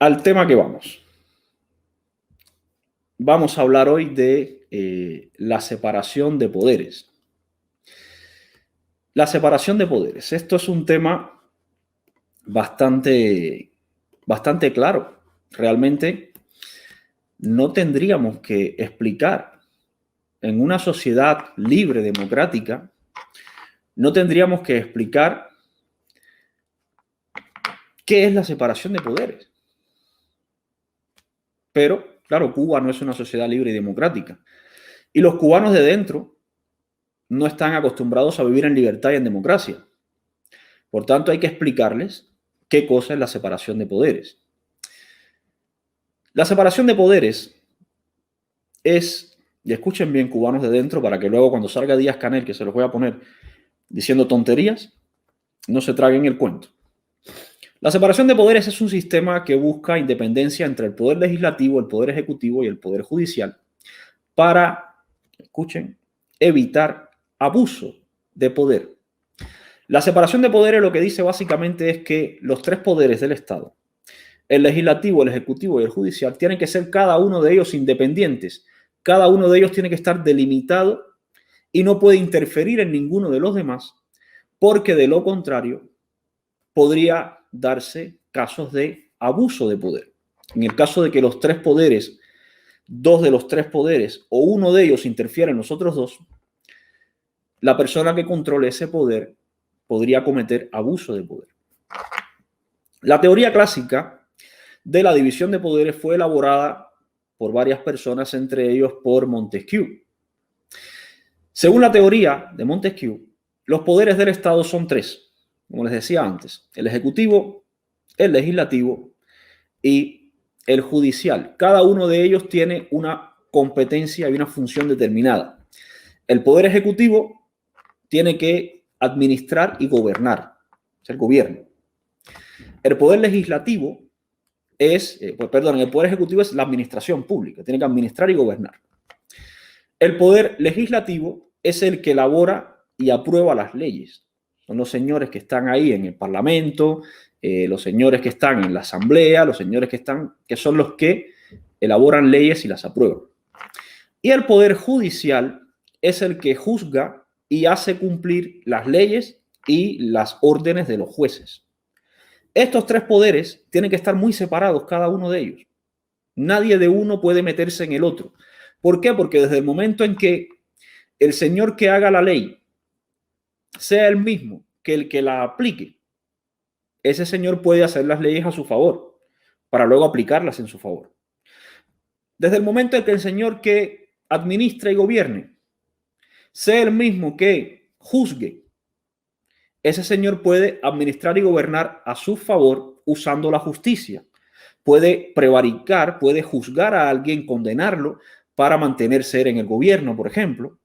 al tema que vamos. Vamos a hablar hoy de la separación de poderes. La separación de poderes. Esto es un tema bastante claro. Realmente no tendríamos que explicar en una sociedad libre, democrática, no tendríamos que explicar qué es la separación de poderes. Pero, claro, Cuba no es una sociedad libre y democrática. Y los cubanos de dentro no están acostumbrados a vivir en libertad y en democracia. Por tanto, hay que explicarles qué cosa es la separación de poderes. La separación de poderes es, y escuchen bien, cubanos de dentro, para que luego cuando salga Díaz-Canel, que se los voy a poner diciendo tonterías, no se traguen el cuento. La separación de poderes es un sistema que busca independencia entre el poder legislativo, el poder ejecutivo y el poder judicial para, escuchen, evitar abuso de poder. La separación de poderes lo que dice básicamente es que los tres poderes del Estado, el legislativo, el ejecutivo y el judicial, tienen que ser cada uno de ellos independientes. Cada uno de ellos tiene que estar delimitado y no puede interferir en ninguno de los demás, porque de lo contrario podría darse casos de abuso de poder. En el caso de que los tres poderes, dos de los tres poderes o uno de ellos interfiera en los otros dos, la persona que controle ese poder podría cometer abuso de poder. La teoría clásica de la división de poderes fue elaborada por varias personas, entre ellos por Montesquieu. Según la teoría de Montesquieu, los poderes del Estado son tres, como les decía antes: el ejecutivo, el legislativo y el judicial. Cada uno de ellos tiene una competencia y una función determinada. El poder ejecutivo tiene que administrar y gobernar, es el gobierno. El poder legislativo es, el poder ejecutivo es la administración pública, tiene que administrar y gobernar. El poder legislativo es el que elabora y aprueba las leyes. Son los señores que están ahí en el Parlamento, los señores que están en la Asamblea, los señores que son los que elaboran leyes y las aprueban. Y el poder judicial es el que juzga y hace cumplir las leyes y las órdenes de los jueces. Estos tres poderes tienen que estar muy separados, cada uno de ellos. Nadie de uno puede meterse en el otro. ¿Por qué? Porque desde el momento en que el señor que haga la ley sea el mismo que el que la aplique, ese señor puede hacer las leyes a su favor para luego aplicarlas en su favor. Desde el momento en que el señor que administra y gobierne sea el mismo que juzgue, ese señor puede administrar y gobernar a su favor usando la justicia. Puede prevaricar, puede juzgar a alguien, condenarlo para mantenerse en el gobierno, por ejemplo.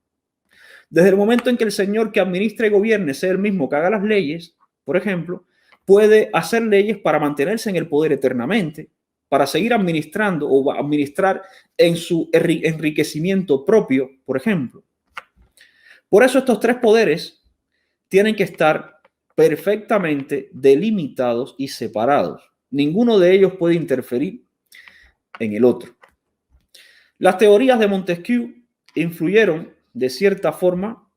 Desde el momento en que el señor que administra y gobierne sea el mismo que haga las leyes, por ejemplo, puede hacer leyes para mantenerse en el poder eternamente, para seguir administrando o administrar en su enriquecimiento propio, por ejemplo. Por eso estos tres poderes tienen que estar perfectamente delimitados y separados. Ninguno de ellos puede interferir en el otro. Las teorías de Montesquieu influyeron de cierta forma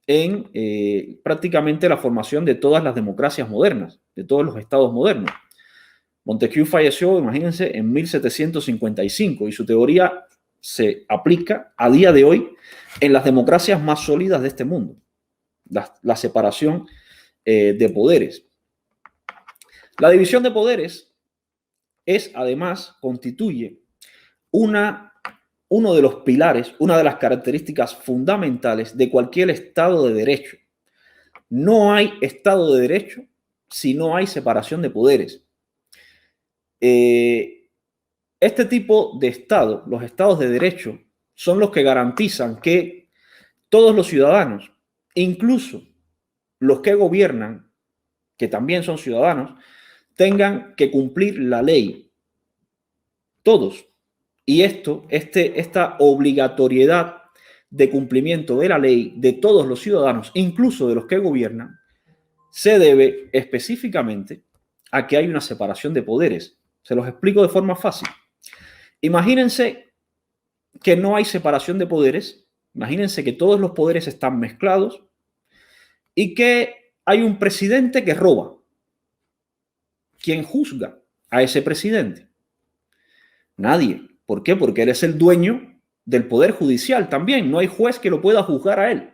en prácticamente la formación de todas las democracias modernas, de todos los estados modernos. Montesquieu falleció, imagínense, en 1755 y su teoría se aplica a día de hoy en las democracias más sólidas de este mundo. La separación de poderes. La división de poderes constituye uno de los pilares, una de las características fundamentales de cualquier Estado de Derecho. No hay Estado de Derecho si no hay separación de poderes. Este tipo de Estado, los Estados de Derecho, son los que garantizan que todos los ciudadanos, incluso los que gobiernan, que también son ciudadanos, tengan que cumplir la ley. Todos. Y esta obligatoriedad de cumplimiento de la ley de todos los ciudadanos, incluso de los que gobiernan, se debe específicamente a que hay una separación de poderes. Se los explico de forma fácil. Imagínense que no hay separación de poderes. Imagínense que todos los poderes están mezclados y que hay un presidente que roba. ¿Quién juzga a ese presidente? Nadie. ¿Por qué? Porque él es el dueño del poder judicial también. No hay juez que lo pueda juzgar a él.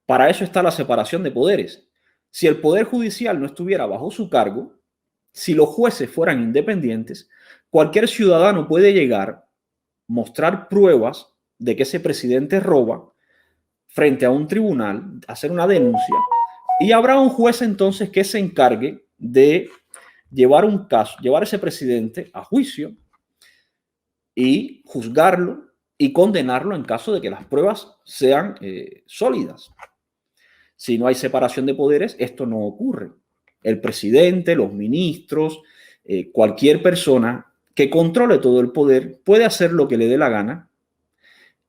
Para eso está la separación de poderes. Si el poder judicial no estuviera bajo su cargo, si los jueces fueran independientes, cualquier ciudadano puede llegar, mostrar pruebas de que ese presidente roba frente a un tribunal, hacer una denuncia, y habrá un juez entonces que se encargue de llevar un caso, llevar a ese presidente a juicio y juzgarlo y condenarlo en caso de que las pruebas sean sólidas. Si no hay separación de poderes, esto no ocurre. El presidente, los ministros, cualquier persona que controle todo el poder puede hacer lo que le dé la gana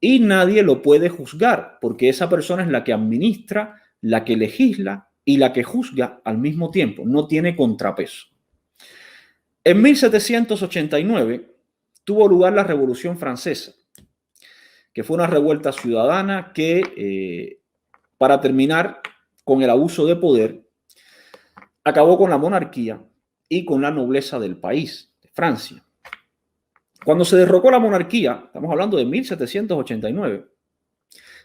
y nadie lo puede juzgar, porque esa persona es la que administra, la que legisla y la que juzga al mismo tiempo. No tiene contrapeso. En 1789 tuvo lugar la Revolución Francesa, que fue una revuelta ciudadana que, para terminar con el abuso de poder, acabó con la monarquía y con la nobleza del país, de Francia. Cuando se derrocó la monarquía, estamos hablando de 1789,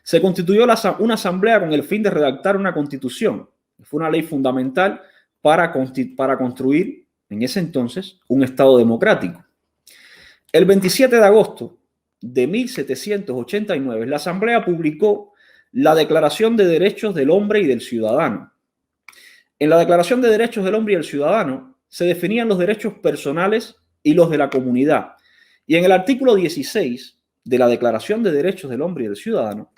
se constituyó una asamblea con el fin de redactar una constitución. Fue una ley fundamental para construir, en ese entonces, un Estado democrático. El 27 de agosto de 1789, la asamblea publicó la Declaración de Derechos del Hombre y del Ciudadano. En la Declaración de Derechos del Hombre y del Ciudadano se definían los derechos personales y los de la comunidad. Y en el artículo 16 de la Declaración de Derechos del Hombre y del Ciudadano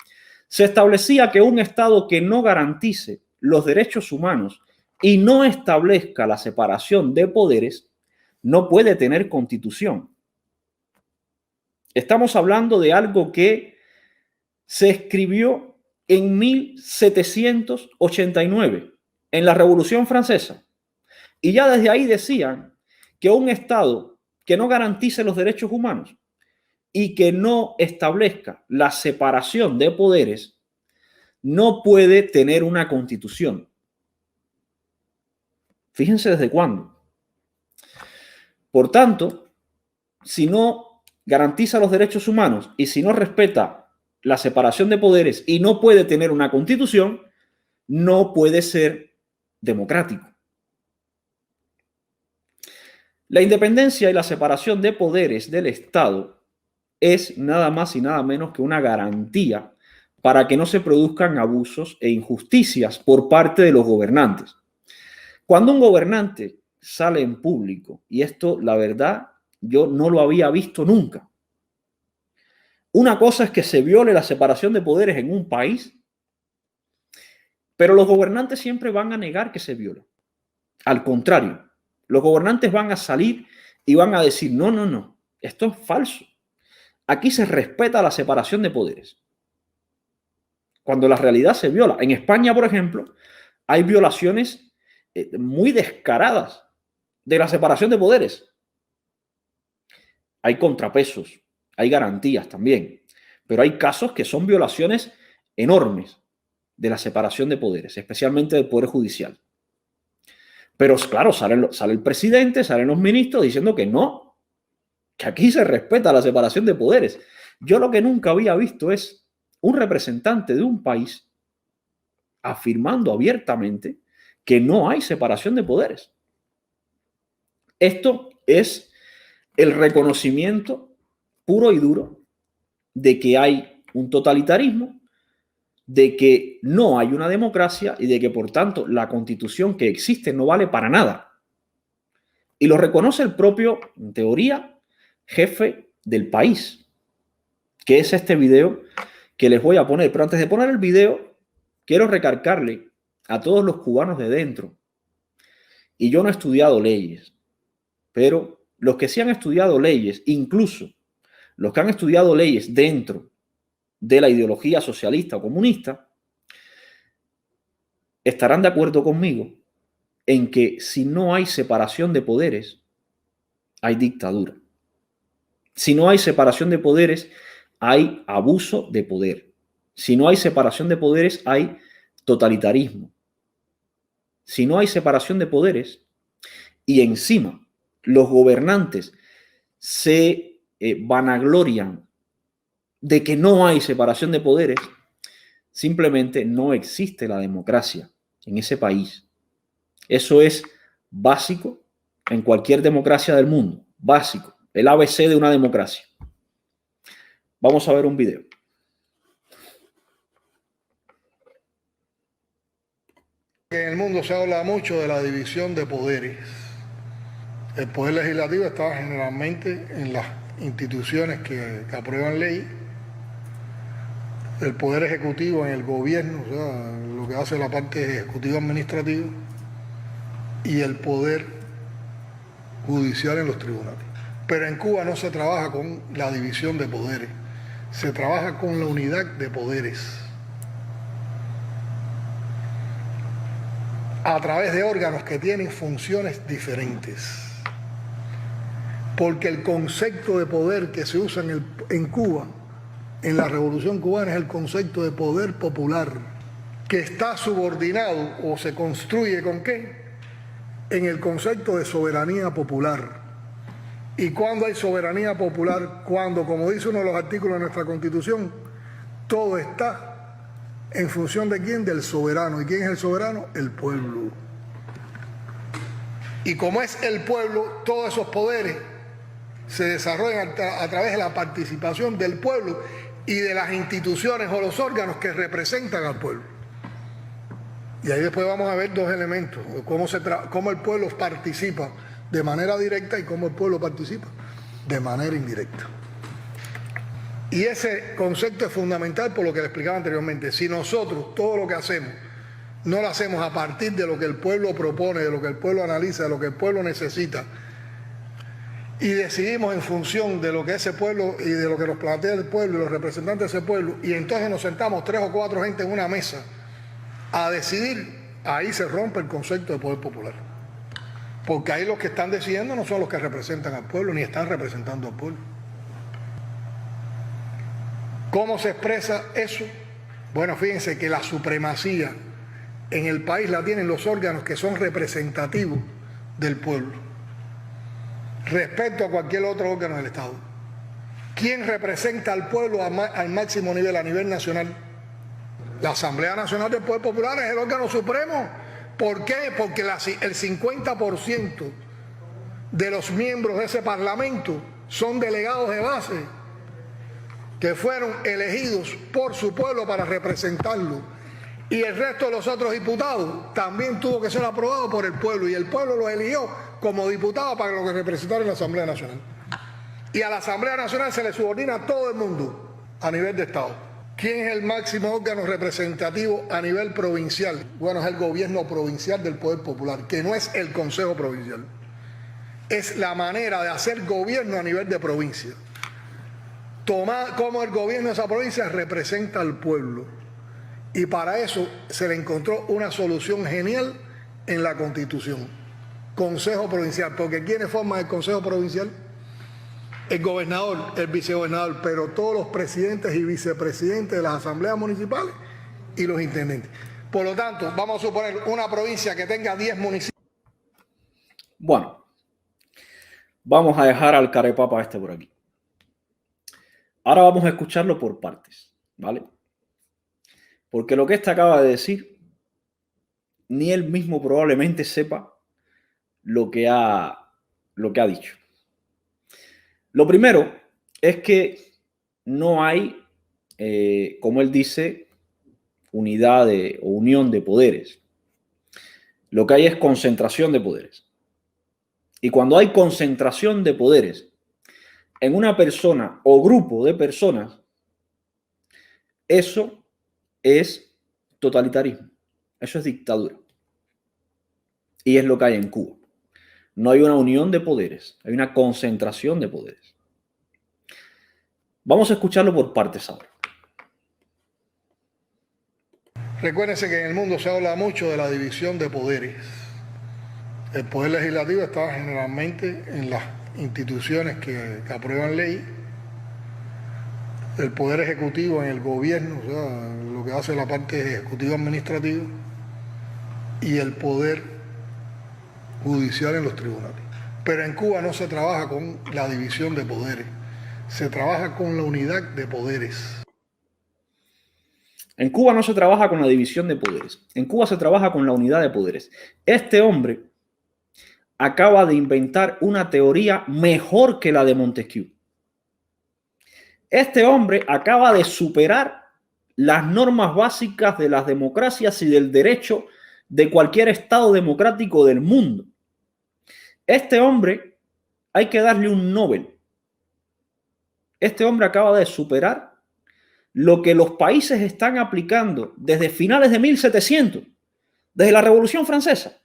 se establecía que un Estado que no garantice los derechos humanos y no establezca la separación de poderes no puede tener constitución. Estamos hablando de algo que se escribió en 1789, en la Revolución Francesa. Y ya desde ahí decían que un Estado que no garantice los derechos humanos y que no establezca la separación de poderes no puede tener una constitución. Fíjense desde cuándo. Por tanto, si no garantiza los derechos humanos y si no respeta la separación de poderes y no puede tener una constitución, no puede ser democrático. La independencia y la separación de poderes del Estado es nada más y nada menos que una garantía para que no se produzcan abusos e injusticias por parte de los gobernantes. Cuando un gobernante sale en público, y esto la verdad yo no lo había visto nunca. Una cosa es que se viole la separación de poderes en un país, pero los gobernantes siempre van a negar que se viola. Al contrario, los gobernantes van a salir y van a decir, no, no, no, esto es falso. Aquí se respeta la separación de poderes. Cuando la realidad se viola. En España, por ejemplo, hay violaciones muy descaradas de la separación de poderes. Hay contrapesos, hay garantías también, pero hay casos que son violaciones enormes de la separación de poderes, especialmente del Poder Judicial. Pero claro, sale el presidente, salen los ministros diciendo que no, que aquí se respeta la separación de poderes. Yo lo que nunca había visto es un representante de un país afirmando abiertamente que no hay separación de poderes. Esto es el reconocimiento puro y duro de que hay un totalitarismo, de que no hay una democracia y de que, por tanto, la constitución que existe no vale para nada. Y lo reconoce el propio, en teoría, jefe del país, que es este video que les voy a poner. Pero antes de poner el video, quiero recalcarle a todos los cubanos de dentro, y yo no he estudiado leyes, pero los que sí han estudiado leyes, incluso los que han estudiado leyes dentro de la ideología socialista o comunista, estarán de acuerdo conmigo en que si no hay separación de poderes, hay dictadura. Si no hay separación de poderes, hay abuso de poder. Si no hay separación de poderes, hay totalitarismo. Si no hay separación de poderes y encima los gobernantes se vanaglorian de que no hay separación de poderes, simplemente no existe la democracia en ese país. Eso es básico en cualquier democracia del mundo. Básico. El ABC de una democracia. Vamos a ver un video. En el mundo se habla mucho de la división de poderes. El poder legislativo está generalmente en las instituciones que aprueban ley, el poder ejecutivo en el gobierno, o sea, lo que hace la parte ejecutiva administrativa, y el poder judicial en los tribunales. Pero en Cuba no se trabaja con la división de poderes, se trabaja con la unidad de poderes, a través de órganos que tienen funciones diferentes. Porque el concepto de poder que se usa en Cuba, en la Revolución Cubana, es el concepto de poder popular, que está subordinado o se construye ¿con qué? En el concepto de soberanía popular. ¿Y cuándo hay soberanía popular? Cuando, como dice uno de los artículos de nuestra Constitución, todo está en función de ¿quién? Del soberano. ¿Y quién es el soberano? El pueblo. Y como es el pueblo, todos esos poderes se desarrollan a través de la participación del pueblo y de las instituciones o los órganos que representan al pueblo. Y ahí después vamos a ver dos elementos, cómo el pueblo participa de manera directa y cómo el pueblo participa de manera indirecta. Y ese concepto es fundamental por lo que le explicaba anteriormente. Si nosotros todo lo que hacemos no lo hacemos a partir de lo que el pueblo propone, de lo que el pueblo analiza, de lo que el pueblo necesita, y decidimos en función de lo que ese pueblo y de lo que nos plantea el pueblo y los representantes de ese pueblo, y entonces nos sentamos 3 o 4 gente en una mesa a decidir, ahí se rompe el concepto de poder popular. Porque ahí los que están decidiendo no son los que representan al pueblo, ni están representando al pueblo. ¿Cómo se expresa eso? Bueno, fíjense que la supremacía en el país la tienen los órganos que son representativos del pueblo respecto a cualquier otro órgano del Estado. ¿Quién representa al pueblo al máximo nivel, a nivel nacional? La Asamblea Nacional del Poder Popular es el órgano supremo. ¿Por qué? Porque el 50% de los miembros de ese parlamento son delegados de base que fueron elegidos por su pueblo para representarlo. Y el resto de los otros diputados también tuvo que ser aprobado por el pueblo. Y el pueblo los eligió como diputados para lo que representaron en la Asamblea Nacional. Y a la Asamblea Nacional se le subordina a todo el mundo a nivel de Estado. ¿Quién es el máximo órgano representativo a nivel provincial? Bueno, es el gobierno provincial del Poder Popular, que no es el Consejo Provincial. Es la manera de hacer gobierno a nivel de provincia. Cómo el gobierno de esa provincia representa al pueblo. Y para eso se le encontró una solución genial en la Constitución. Consejo Provincial. Porque ¿quiénes forman el Consejo Provincial? El gobernador, el vicegobernador, pero todos los presidentes y vicepresidentes de las asambleas municipales y los intendentes. Por lo tanto, vamos a suponer una provincia que tenga 10 municipios. Bueno, vamos a dejar al carepapa este por aquí. Ahora vamos a escucharlo por partes, ¿vale? Porque lo que este acaba de decir, ni él mismo probablemente sepa lo que ha dicho. Lo primero es que no hay, como él dice, unidad o unión de poderes. Lo que hay es concentración de poderes. Y cuando hay concentración de poderes en una persona o grupo de personas, eso es totalitarismo, eso es dictadura. Y es lo que hay en Cuba. No hay una unión de poderes, hay una concentración de poderes. Vamos a escucharlo por partes ahora. Recuérdense que en el mundo se habla mucho de la división de poderes. El poder legislativo está generalmente en las instituciones que aprueban ley, el poder ejecutivo en el gobierno, o sea, lo que hace la parte ejecutiva administrativa, y el poder judicial en los tribunales. Pero en Cuba no se trabaja con la división de poderes, se trabaja con la unidad de poderes. En Cuba no se trabaja con la división de poderes, en Cuba se trabaja con la unidad de poderes. Este hombre acaba de inventar una teoría mejor que la de Montesquieu. Este hombre acaba de superar las normas básicas de las democracias y del derecho de cualquier estado democrático del mundo. Este hombre hay que darle un Nobel. Este hombre acaba de superar lo que los países están aplicando desde finales de 1700, desde la Revolución Francesa.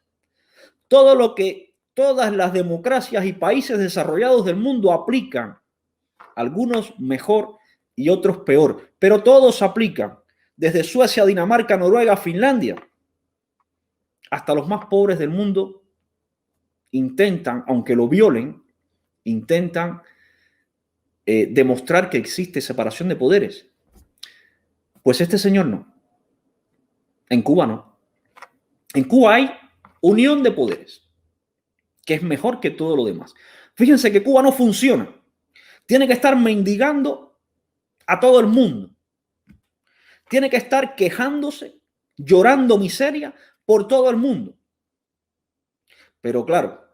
Todo lo que todas las democracias y países desarrollados del mundo aplican, algunos mejor y otros peor, pero todos aplican, desde Suecia, Dinamarca, Noruega, Finlandia, hasta los más pobres del mundo, intentan, aunque lo violen, intentan demostrar que existe separación de poderes. Pues este señor no. En Cuba no. En Cuba hay unión de poderes, que es mejor que todo lo demás. Fíjense que Cuba no funciona. Tiene que estar mendigando a todo el mundo. Tiene que estar quejándose, llorando miseria por todo el mundo. Pero claro,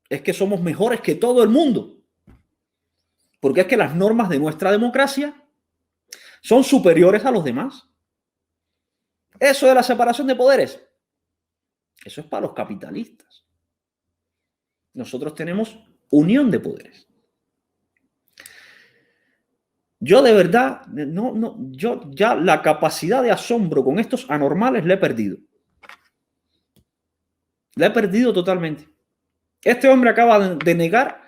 es que somos mejores que todo el mundo. Porque es que las normas de nuestra democracia son superiores a los demás. Eso de la separación de poderes, eso es para los capitalistas. Nosotros tenemos unión de poderes. Yo de verdad, yo ya la capacidad de asombro con estos anormales la he perdido. La he perdido totalmente. Este hombre acaba de negar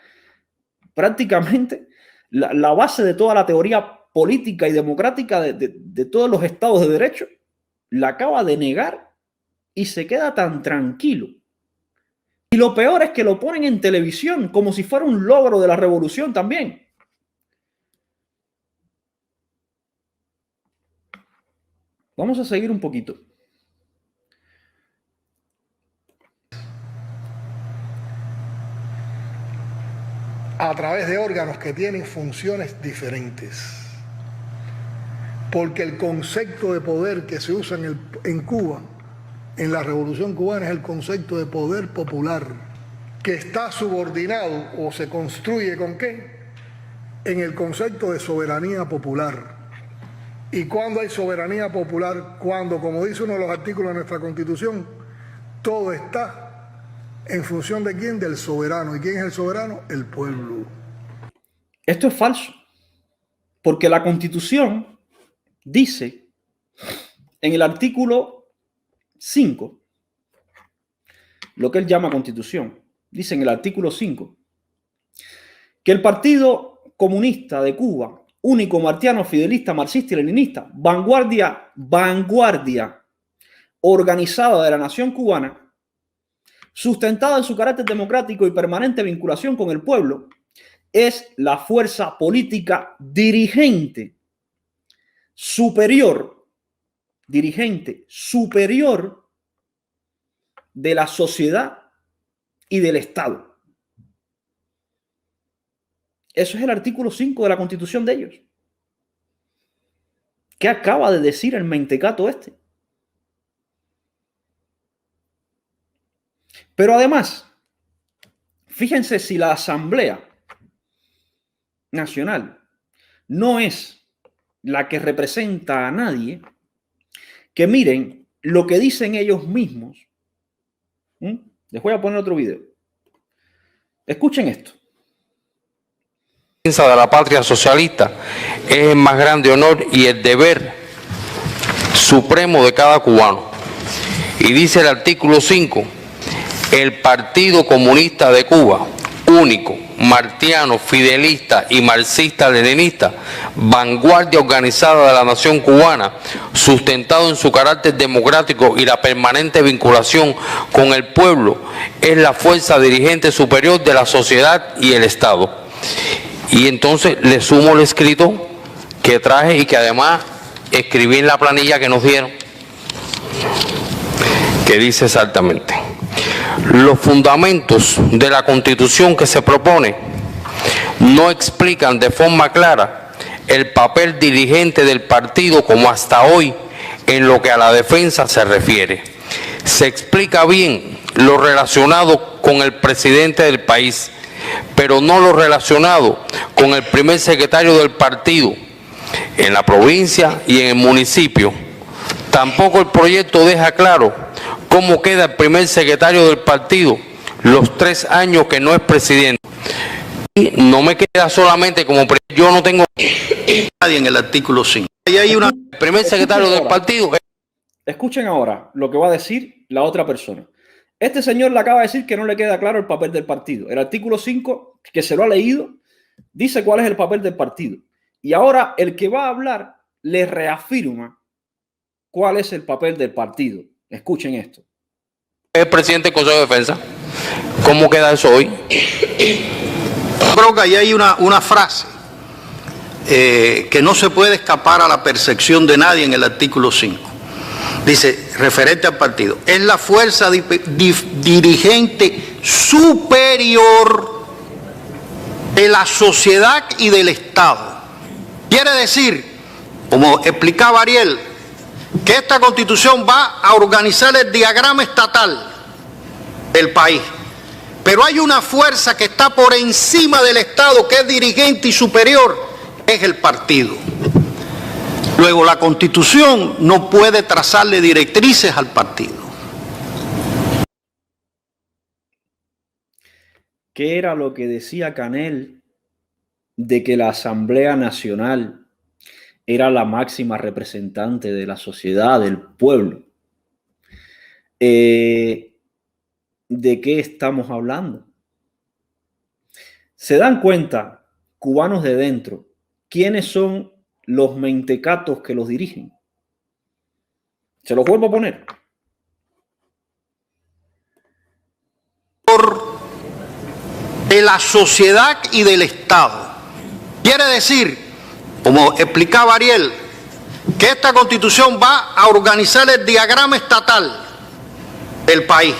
prácticamente la base de toda la teoría política y democrática de todos los estados de derecho. La acaba de negar y se queda tan tranquilo. Y lo peor es que lo ponen en televisión como si fuera un logro de la revolución también. Vamos a seguir un poquito. A través de órganos que tienen funciones diferentes. Porque el concepto de poder que se usa en Cuba, en la Revolución Cubana, es el concepto de poder popular, que está subordinado o se construye ¿con qué? En el concepto de soberanía popular. ¿Y cuándo hay soberanía popular? Cuando, como dice uno de los artículos de nuestra Constitución, todo está en función de quién, del soberano. ¿Y quién es el soberano? El pueblo. Esto es falso, porque la Constitución dice en el artículo 5, lo que él llama Constitución, dice en el artículo 5, que el Partido Comunista de Cuba, único, martiano, fidelista, marxista y leninista, vanguardia organizada de la nación cubana, sustentada en su carácter democrático y permanente vinculación con el pueblo, es la fuerza política dirigente superior de la sociedad y del Estado. Eso es el artículo 5 de la Constitución de ellos. ¿Qué acaba de decir el mentecato este? Pero además, fíjense si la Asamblea Nacional no es la que representa a nadie, que miren lo que dicen ellos mismos. Les voy a poner otro video. Escuchen esto. De la patria socialista es el más grande honor y el deber supremo de cada cubano. Y dice el artículo 5, el Partido Comunista de Cuba, único, martiano, fidelista y marxista-leninista, vanguardia organizada de la nación cubana, sustentado en su carácter democrático y la permanente vinculación con el pueblo, es la fuerza dirigente superior de la sociedad y el Estado. Y entonces le sumo el escrito que traje y que además escribí en la planilla que nos dieron, que dice exactamente: los fundamentos de la Constitución que se propone no explican de forma clara el papel dirigente del partido como hasta hoy en lo que a la defensa se refiere. Se explica bien lo relacionado con el presidente del país, pero no lo relacionado con el primer secretario del partido en la provincia y en el municipio. Tampoco el proyecto deja claro cómo queda el primer secretario del partido los 3 años que no es presidente. Y no me queda solamente como yo no tengo nadie en el artículo 5. Ahí hay una... El primer secretario del partido. Escuchen ahora lo que va a decir la otra persona. Este señor le acaba de decir que no le queda claro el papel del partido. El artículo 5, que se lo ha leído, dice cuál es el papel del partido. Y ahora el que va a hablar le reafirma cuál es el papel del partido. Escuchen esto. El presidente del Consejo de Defensa. ¿Cómo queda eso hoy? Creo que ahí hay una frase que no se puede escapar a la percepción de nadie en el artículo 5. Dice, referente al partido, es la fuerza dirigente superior de la sociedad y del Estado. Quiere decir, como explicaba Ariel, que esta Constitución va a organizar el diagrama estatal del país. Pero hay una fuerza que está por encima del Estado, que es dirigente y superior, es el partido. Luego, la Constitución no puede trazarle directrices al partido. ¿Qué era lo que decía Canel de que la Asamblea Nacional era la máxima representante de la sociedad, del pueblo? ¿De qué estamos hablando? ¿Se dan cuenta, cubanos de dentro, quiénes son los mentecatos que los dirigen? Se los vuelvo a poner. De la sociedad y del Estado. Quiere decir, como explicaba Ariel, que esta Constitución va a organizar el diagrama estatal del país.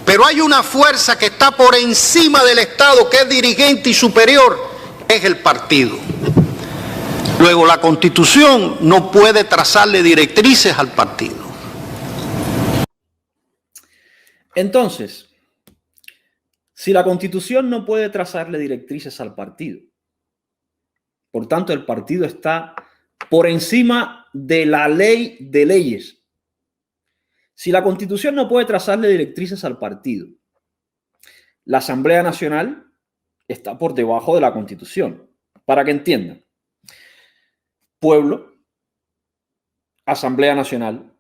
Pero hay una fuerza que está por encima del Estado, que es dirigente y superior, es el partido. Luego, la Constitución no puede trazarle directrices al partido. Entonces, si la Constitución no puede trazarle directrices al partido, por tanto, el partido está por encima de la ley de leyes. Si la Constitución no puede trazarle directrices al partido, la Asamblea Nacional está por debajo de la Constitución. Para que entiendan, pueblo, Asamblea Nacional,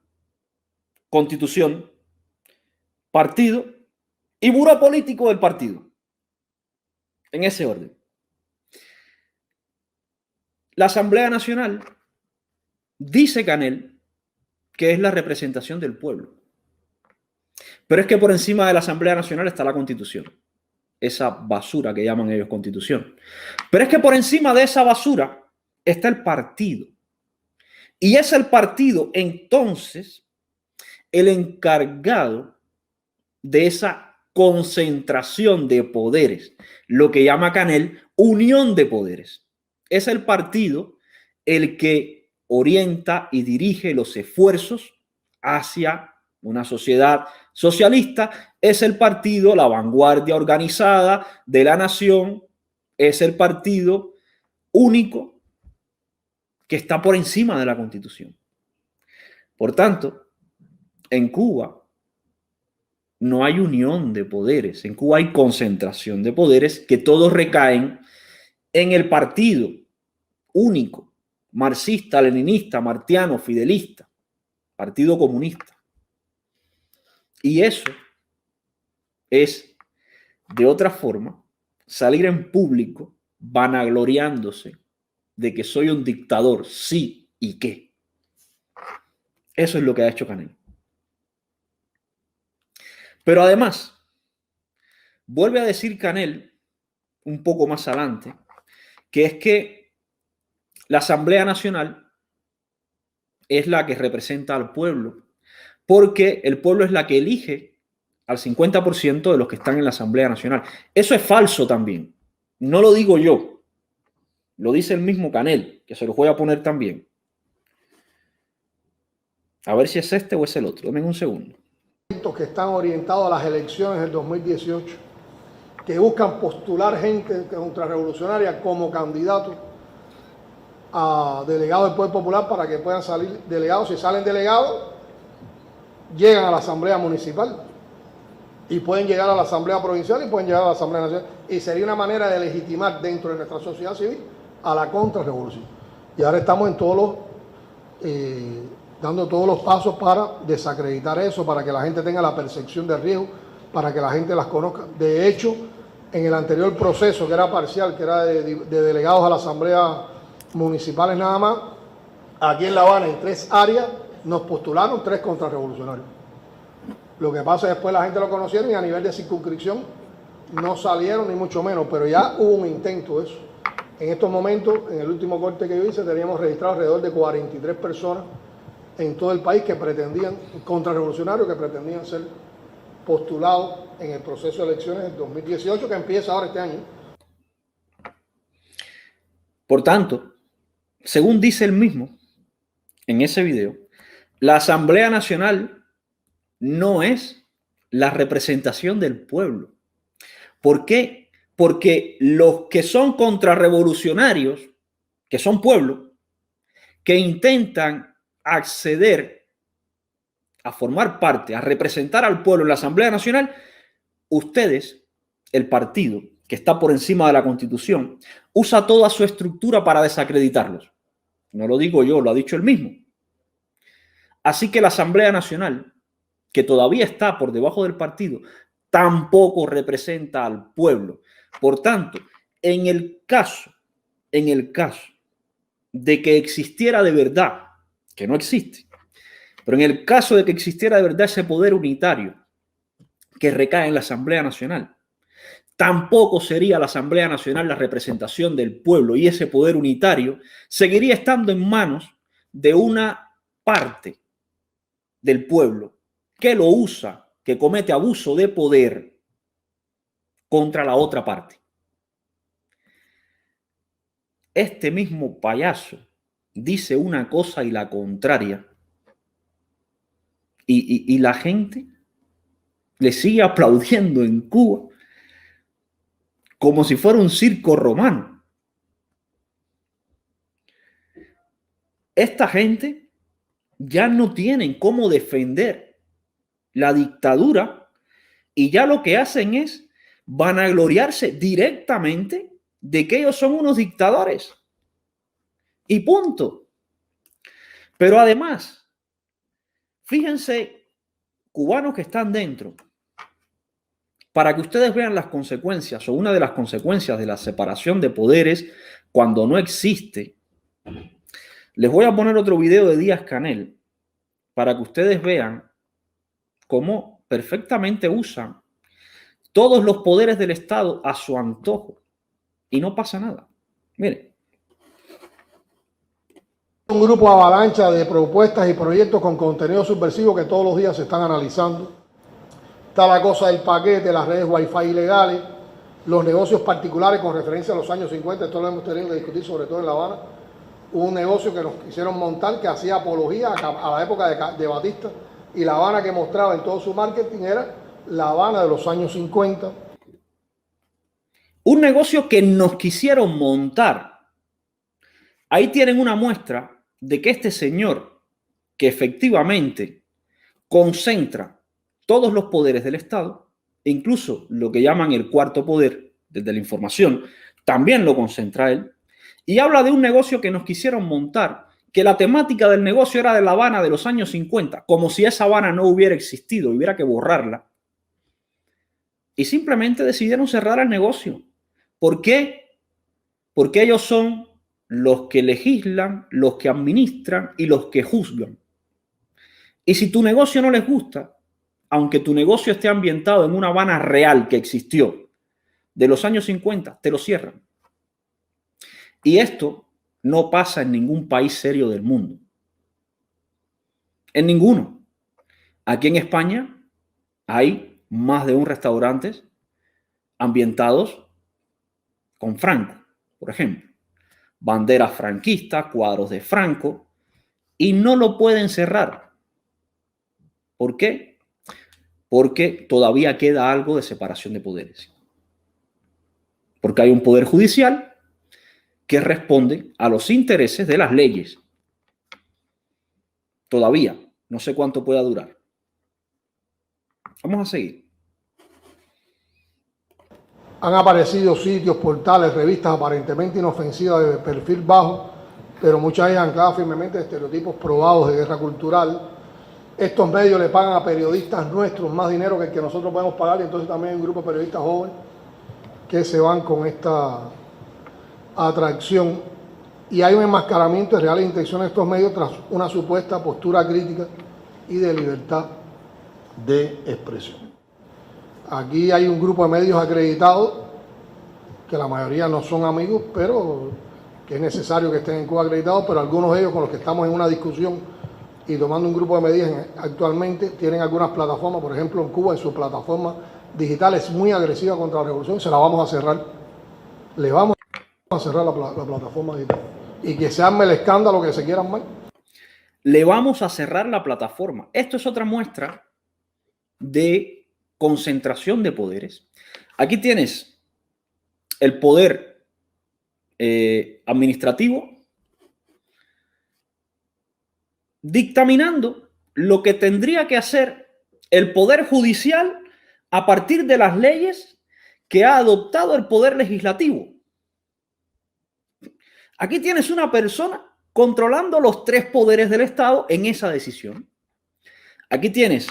Constitución, partido y buró político del partido. En ese orden. La Asamblea Nacional, dice Canel, que es la representación del pueblo. Pero es que por encima de la Asamblea Nacional está la Constitución. Esa basura que llaman ellos Constitución. Pero es que por encima de esa basura está el partido. Y es el partido, entonces, el encargado de esa concentración de poderes. Lo que llama Canel unión de poderes. Es el partido el que orienta y dirige los esfuerzos hacia una sociedad socialista. Es el partido, la vanguardia organizada de la nación, es el partido único que está por encima de la Constitución. Por tanto, en Cuba no hay unión de poderes, en Cuba hay concentración de poderes que todos recaen en el partido único, marxista, leninista, martiano, fidelista, Partido Comunista. Y eso es, de otra forma, salir en público vanagloriándose de que soy un dictador, sí, ¿y qué? Eso es lo que ha hecho Canel. Pero además, vuelve a decir Canel, un poco más adelante, que es que la Asamblea Nacional es la que representa al pueblo, porque el pueblo es la que elige al 50% de los que están en la Asamblea Nacional. Eso es falso también. No lo digo yo. Lo dice el mismo Canel, que se los voy a poner también. A ver si es este o es el otro. Denme un segundo. Que están orientados a las elecciones del 2018, que buscan postular gente contrarrevolucionaria como candidato a delegado del Poder Popular para que puedan salir delegados. Si salen delegados, llegan a la Asamblea Municipal y pueden llegar a la Asamblea Provincial y pueden llegar a la Asamblea Nacional. Y sería una manera de legitimar dentro de nuestra sociedad civil a la contrarrevolución. Y ahora estamos en todos los, dando todos los pasos para desacreditar eso, para que la gente tenga la percepción de riesgo, para que la gente las conozca. De hecho, en el anterior proceso, que era parcial, que era de delegados a la Asamblea Municipales nada más, aquí en La Habana, en 3 áreas, nos postularon 3 contrarrevolucionarios. Lo que pasa es que después la gente lo conocieron y a nivel de circunscripción no salieron ni mucho menos, pero ya hubo un intento de eso. En estos momentos, en el último corte que yo hice, teníamos registrado alrededor de 43 personas en todo el país que pretendían, contrarrevolucionarios que pretendían ser postulados en el proceso de elecciones del 2018 que empieza ahora este año. Por tanto, según dice él mismo en ese video, la Asamblea Nacional no es la representación del pueblo. ¿Por qué? Porque los que son contrarrevolucionarios, que son pueblo, que intentan acceder a formar parte, a representar al pueblo en la Asamblea Nacional, ustedes, el partido que está por encima de la Constitución, usa toda su estructura para desacreditarlos. No lo digo yo, lo ha dicho él mismo. Así que la Asamblea Nacional, que todavía está por debajo del partido, tampoco representa al pueblo. Por tanto, en el caso de que existiera de verdad, que no existe, pero en el caso de que existiera de verdad ese poder unitario que recae en la Asamblea Nacional, tampoco sería la Asamblea Nacional la representación del pueblo y ese poder unitario seguiría estando en manos de una parte del pueblo que lo usa, que comete abuso de poder contra la otra parte. Este mismo payaso dice una cosa y la contraria y la gente le sigue aplaudiendo en Cuba como si fuera un circo romano. Esta gente ya no tienen cómo defender la dictadura y ya lo que hacen es vanagloriarse directamente de que ellos son unos dictadores. Y punto. Pero además, fíjense, cubanos que están dentro, para que ustedes vean las consecuencias o una de las consecuencias de la separación de poderes cuando no existe. Les voy a poner otro video de Díaz-Canel para que ustedes vean cómo perfectamente usan todos los poderes del Estado a su antojo y no pasa nada. Miren. Un grupo avalancha de propuestas y proyectos con contenido subversivo que todos los días se están analizando. Está la cosa del paquete, las redes Wi-Fi ilegales, los negocios particulares con referencia a los años 50, esto lo hemos tenido que discutir sobre todo en La Habana. Hubo un negocio que nos quisieron montar que hacía apología a la época de Batista y La Habana que mostraba en todo su marketing era La Habana de los años 50. Un negocio que nos quisieron montar. Ahí tienen una muestra de que este señor, que efectivamente concentra todos los poderes del Estado, incluso lo que llaman el cuarto poder, desde la información, también lo concentra él, y habla de un negocio que nos quisieron montar, que la temática del negocio era de La Habana de los años 50, como si esa Habana no hubiera existido, hubiera que borrarla. Y simplemente decidieron cerrar el negocio, ¿Por qué? Porque ellos son los que legislan, los que administran y los que juzgan. Y si tu negocio no les gusta, aunque tu negocio esté ambientado en una Habana real que existió de los años 50, te lo cierran. Y esto no pasa en ningún país serio del mundo. En ninguno. Aquí en España hay más de un restaurante ambientados con Franco, por ejemplo. Banderas franquistas, cuadros de Franco, y no lo pueden cerrar. ¿Por qué? Porque todavía queda algo de separación de poderes. Porque hay un poder judicial que responde a los intereses de las leyes. Todavía. No sé cuánto pueda durar. Vamos a seguir. Han aparecido sitios, portales, revistas aparentemente inofensivas de perfil bajo, pero muchas de ellas ancladas firmemente de estereotipos probados de guerra cultural. Estos medios le pagan a periodistas nuestros más dinero que el que nosotros podemos pagar, y entonces también hay un grupo de periodistas jóvenes que se van con esta atracción. Y hay un enmascaramiento de reales intenciones de estos medios tras una supuesta postura crítica y de libertad de expresión. Aquí hay un grupo de medios acreditados, que la mayoría no son amigos, pero que es necesario que estén en Cuba acreditados, pero algunos de ellos con los que estamos en una discusión y tomando un grupo de medidas actualmente tienen algunas plataformas. Por ejemplo, en Cuba, en su plataforma digital es muy agresiva contra la revolución, se la vamos a cerrar. Le vamos a cerrar la plataforma digital. Y que se arme el escándalo que se quieran más. Le vamos a cerrar la plataforma. Esto es otra muestra de concentración de poderes. Aquí tienes el poder administrativo dictaminando lo que tendría que hacer el poder judicial a partir de las leyes que ha adoptado el poder legislativo. Aquí tienes una persona controlando los tres poderes del Estado en esa decisión. Aquí tienes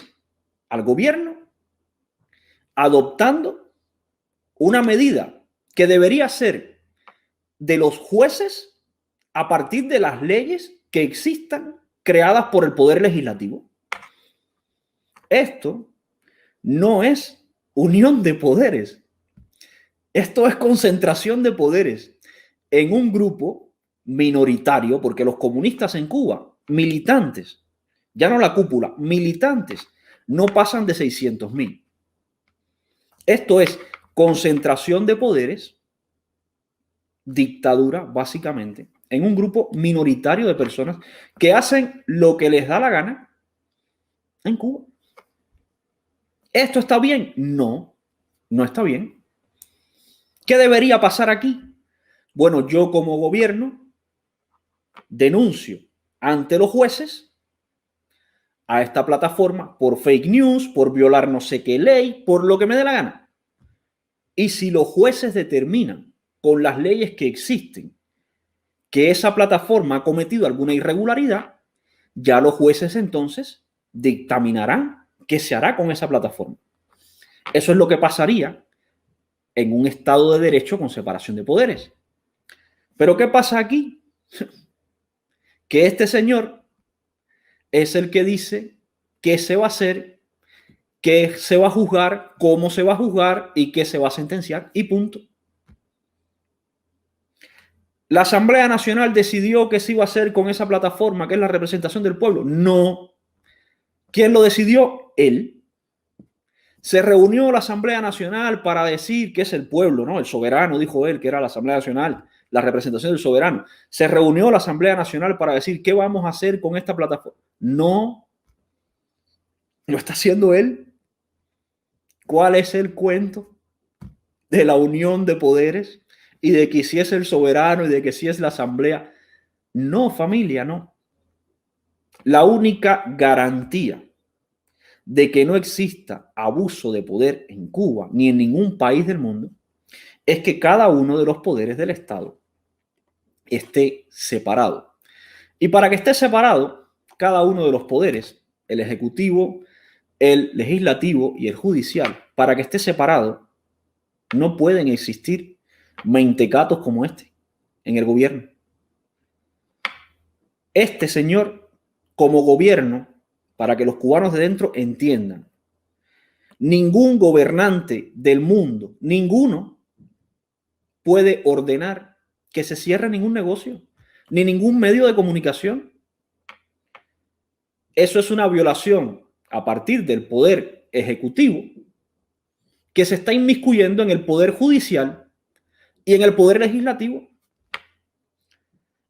al gobierno adoptando una medida que debería ser de los jueces a partir de las leyes que existan creadas por el poder legislativo. Esto no es unión de poderes. Esto es concentración de poderes en un grupo minoritario, porque los comunistas en Cuba, militantes, ya no la cúpula, militantes, no pasan de 600.000. Esto es concentración de poderes, dictadura, básicamente, en un grupo minoritario de personas que hacen lo que les da la gana en Cuba. ¿Esto está bien? No, no está bien. ¿Qué debería pasar aquí? Bueno, yo como gobierno denuncio ante los jueces a esta plataforma por fake news, por violar no sé qué ley, por lo que me dé la gana. Y si los jueces determinan con las leyes que existen que esa plataforma ha cometido alguna irregularidad, ya los jueces entonces dictaminarán qué se hará con esa plataforma. Eso es lo que pasaría en un Estado de Derecho con separación de poderes. Pero ¿qué pasa aquí? Que este señor es el que dice qué se va a hacer, qué se va a juzgar, cómo se va a juzgar y qué se va a sentenciar y punto. ¿La Asamblea Nacional decidió qué se iba a hacer con esa plataforma que es la representación del pueblo? No. ¿Quién lo decidió? Él. Se reunió la Asamblea Nacional para decir que es el pueblo, ¿no? El soberano, dijo él, que era la Asamblea Nacional, la representación del soberano. Se reunió la Asamblea Nacional para decir qué vamos a hacer con esta plataforma. No. Lo está haciendo él. ¿Cuál es el cuento de la unión de poderes y de que si es el soberano y de que si es la Asamblea? No, familia, no. La única garantía de que no exista abuso de poder en Cuba ni en ningún país del mundo es que cada uno de los poderes del Estado esté separado. Y para que esté separado, cada uno de los poderes, el ejecutivo, el legislativo y el judicial, para que esté separado, no pueden existir mentecatos como este en el gobierno. Este señor, como gobierno, para que los cubanos de dentro entiendan, ningún gobernante del mundo, ninguno, puede ordenar que se cierre ningún negocio, ni ningún medio de comunicación. Eso es una violación a partir del poder ejecutivo que se está inmiscuyendo en el poder judicial y en el poder legislativo.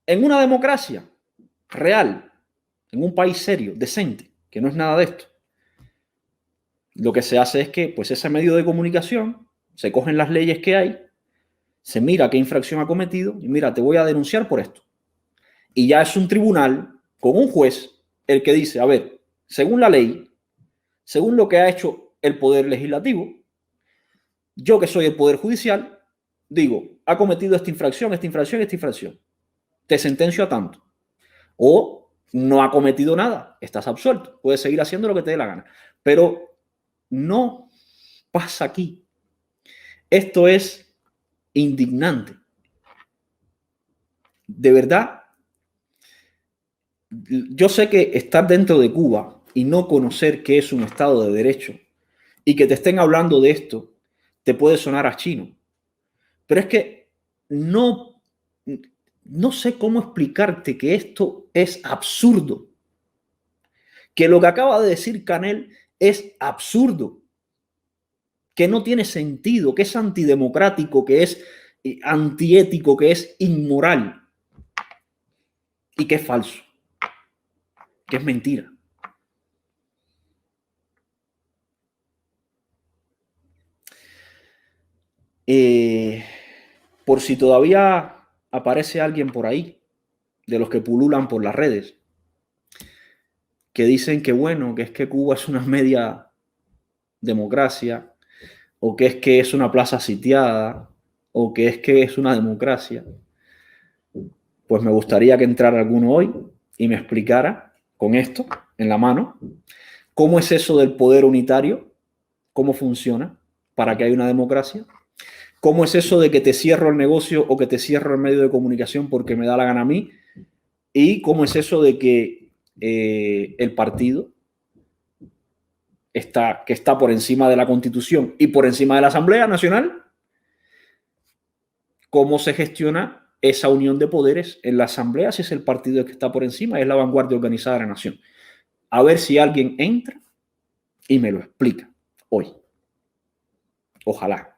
En una democracia real, en un país serio, decente, que no es nada de esto, lo que se hace es que pues ese medio de comunicación, se cogen las leyes que hay, se mira qué infracción ha cometido y mira, te voy a denunciar por esto. Y ya es un tribunal con un juez el que dice, a ver, según la ley, según lo que ha hecho el poder legislativo, yo que soy el poder judicial, digo, ha cometido esta infracción, esta infracción, esta infracción. Te sentencio a tanto. O no ha cometido nada, estás absuelto, puedes seguir haciendo lo que te dé la gana. Pero no pasa aquí. Esto es indignante. De verdad, yo sé que estar dentro de Cuba y no conocer qué es un Estado de Derecho y que te estén hablando de esto te puede sonar a chino. Pero es que no sé cómo explicarte que esto es absurdo. Que lo que acaba de decir Canel es absurdo. Que no tiene sentido, que es antidemocrático, que es antiético, que es inmoral. Y que es falso. Que es mentira. Por si todavía aparece alguien por ahí, de los que pululan por las redes, que dicen que bueno, que es que Cuba es una media democracia, o que es una plaza sitiada, o que es una democracia, pues me gustaría que entrara alguno hoy y me explicara con esto en la mano cómo es eso del poder unitario, cómo funciona para que haya una democracia. ¿Cómo es eso de que te cierro el negocio o que te cierro el medio de comunicación porque me da la gana a mí? ¿Y cómo es eso de que el partido que está por encima de la Constitución y por encima de la Asamblea Nacional? ¿Cómo se gestiona esa unión de poderes en la Asamblea si es el partido que está por encima, es la vanguardia organizada de la nación? A ver si alguien entra y me lo explica hoy. Ojalá.